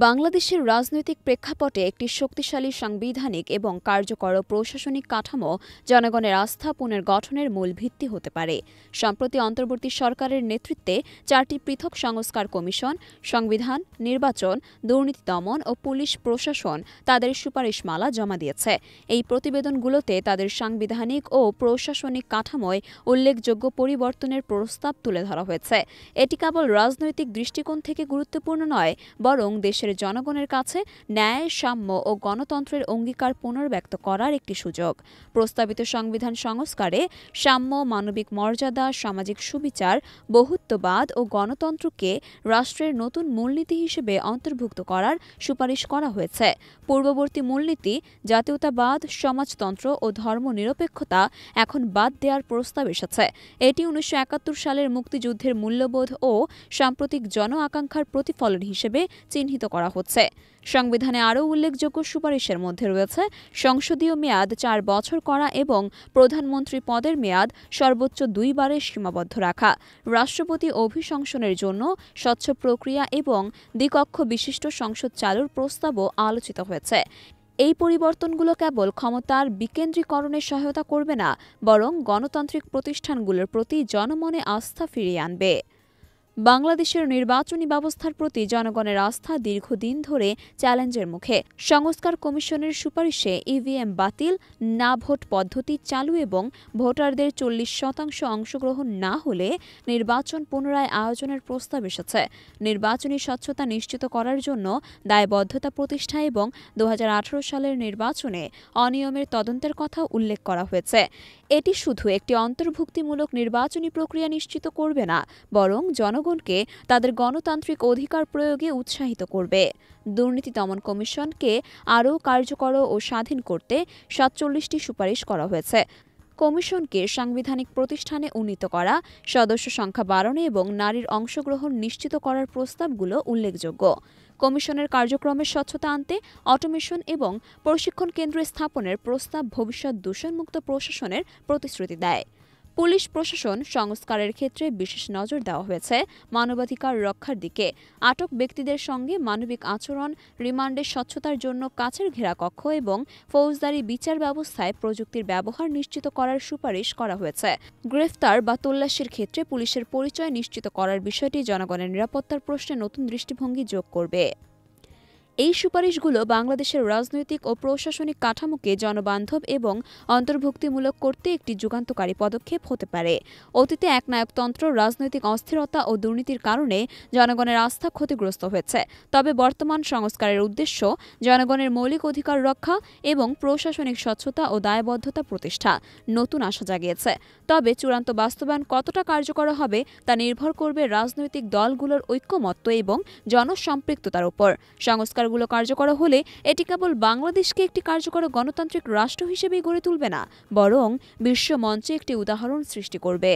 বাংলাদেশের রাজনৈতিক প্রেক্ষাপটে একটি শক্তিশালী সাংবিধানিক এবং কার্যকর প্রশাসনিক কাঠামো জনগণের আস্থা পুনর্গঠনের মূল ভিত্তি হতে পারে। সম্প্রতি অন্তর্বর্তী সরকারের নেতৃত্বে 4টি পৃথক সংস্কার কমিশন সংবিধান, নির্বাচন, দুর্নীতি দমন ও পুলিশ প্রশাসন তাদের সুপারিশমালা জমা দিয়েছে। এই প্রতিবেদনগুলোতে তাদের সাংবিধানিক ও প্রশাসনিক কাঠামোয় উল্লেখযোগ্য পরিবর্তনের প্রস্তাব তুলে ধরা হয়েছে। এটি কেবল রাজনৈতিক দৃষ্টিকোণ থেকে গুরুত্বপূর্ণ নয়, বরং দেশের জনগণের কাছে ন্যায়, সাম্য ও গণতন্ত্রের অঙ্গীকার পুনর্ব্যক্ত করার একটি সুযোগ। প্রস্তাবিত সংবিধান সংস্কারে সাম্য, মানবিক মর্যাদা, সামাজিক সুবিচার, বহুত্ববাদ ও গণতন্ত্রকে রাষ্ট্রের নতুন মূলনীতি হিসেবে অন্তর্ভুক্ত করার সুপারিশ করা হয়েছে। পূর্ববর্তী মূলনীতি জাতীয়তাবাদ, সমাজতন্ত্র ও ধর্মনিরপেক্ষতা এখন বাদ দেওয়ার প্রস্তাব এসেছে। এটি 1971 সালের মুক্তিযুদ্ধের মূল্যবোধ ও সাম্প্রতিক জন আকাঙ্ক্ষার প্রতিফলন হিসেবে চিহ্নিত করা হচ্ছে। সংবিধানে আরও উল্লেখযোগ্য সুপারিশের মধ্যে রয়েছে সংসদীয় মেয়াদ 4 বছর করা এবং প্রধানমন্ত্রী পদের মেয়াদ সর্বোচ্চ 2 বারে সীমাবদ্ধ রাখা, রাষ্ট্রপতি অভিশংসনের জন্য স্বচ্ছ প্রক্রিয়া এবং দ্বিকক্ষ বিশিষ্ট সংসদ চালুর প্রস্তাবও আলোচিত হয়েছে। এই পরিবর্তনগুলো কেবল ক্ষমতার বিকেন্দ্রীকরণে সহায়তা করবে না, বরং গণতান্ত্রিক প্রতিষ্ঠানগুলোর প্রতি জনমনে আস্থা ফিরিয়ে আনবে। বাংলাদেশের নির্বাচনী ব্যবস্থার প্রতি জনগণের আস্থা দীর্ঘদিন ধরে চ্যালেঞ্জের মুখে। সংস্কার কমিশনের সুপারিশে ইভিএম বাতিল, না ভোট পদ্ধতি চালু এবং ভোটারদের 40% অংশগ্রহণ না হলে নির্বাচন পুনরায় আয়োজনের প্রস্তাব এসেছে। নির্বাচনী স্বচ্ছতা নিশ্চিত করার জন্য দায়বদ্ধতা প্রতিষ্ঠা এবং 2018 সালের নির্বাচনে অনিয়মের তদন্তের কথা উল্লেখ করা হয়েছে। এটি শুধু একটি অন্তর্ভুক্তিমূলক নির্বাচনী প্রক্রিয়া নিশ্চিত করবে না, বরং জনগণকে তাদের গণতান্ত্রিক অধিকার প্রয়োগে উৎসাহিত করবে। দুর্নীতি দমন কমিশনকে আরও কার্যকর ও স্বাধীন করতে 47টি সুপারিশ করা হয়েছে। কমিশনকে সাংবিধানিক প্রতিষ্ঠানে উন্নীত করা, সদস্য সংখ্যা বাড়ানো এবং নারীর অংশগ্রহণ নিশ্চিত করার প্রস্তাবগুলো উল্লেখযোগ্য। কমিশনের কার্যক্রমে স্বচ্ছতা আনতে অটোমেশন এবং প্রশিক্ষণ কেন্দ্র স্থাপনের প্রস্তাব ভবিষ্যৎ দূষণমুক্ত প্রশাসনের প্রতিশ্রুতি দেয়। পুলিশ প্রশাসন সংস্কারের ক্ষেত্রে বিশেষ নজর দেওয়া হয়েছে মানবাধিকার রক্ষার দিকে। আটক ব্যক্তিদের সঙ্গে মানবিক আচরণ, রিমান্ডে স্বচ্ছতার জন্য কাচের ঘেরা কক্ষ এবং ফৌজদারি বিচার ব্যবস্থায় প্রযুক্তির ব্যবহার নিশ্চিত করার সুপারিশ করা হয়েছে। গ্রেফতার বা তল্লাশির ক্ষেত্রে পুলিশের পরিচয় নিশ্চিত করার বিষয়টি জনগণের নিরাপত্তার প্রশ্নে নতুন দৃষ্টিভঙ্গি যোগ করবে। এই সুপারিশগুলো বাংলাদেশের রাজনৈতিক ও প্রশাসনিক কাঠামোকে জনবান্ধব এবং অন্তর্ভুক্তিমূলক করতে একটি যুগান্তকারী পদক্ষেপ হতে পারে। অতীতে একনায়কতন্ত্র, রাজনৈতিক অস্থিরতা ও দুর্নীতির কারণে জনগণের আস্থা ক্ষতিগ্রস্ত হয়েছে। তবে বর্তমান সংস্কারের উদ্দেশ্য জনগণের মৌলিক অধিকার রক্ষা এবং প্রশাসনিক স্বচ্ছতা ও দায়বদ্ধতা প্রতিষ্ঠা। নতুন আশা জাগিয়েছে। তবে চূড়ান্ত বাস্তবায়ন কতটা কার্যকর হবে তা নির্ভর করবে রাজনৈতিক দলগুলোর ঐক্যমত্য এবং জনসম্পৃক্ততার উপর। সংস্কারগুলো কার্যকর হলে এটি কেবল বাংলাদেশকে একটি কার্যকর গণতান্ত্রিক রাষ্ট্র হিসেবেই গড়ে তুলবে না, বরং বিশ্ব মঞ্চে একটি উদাহরণ সৃষ্টি করবে।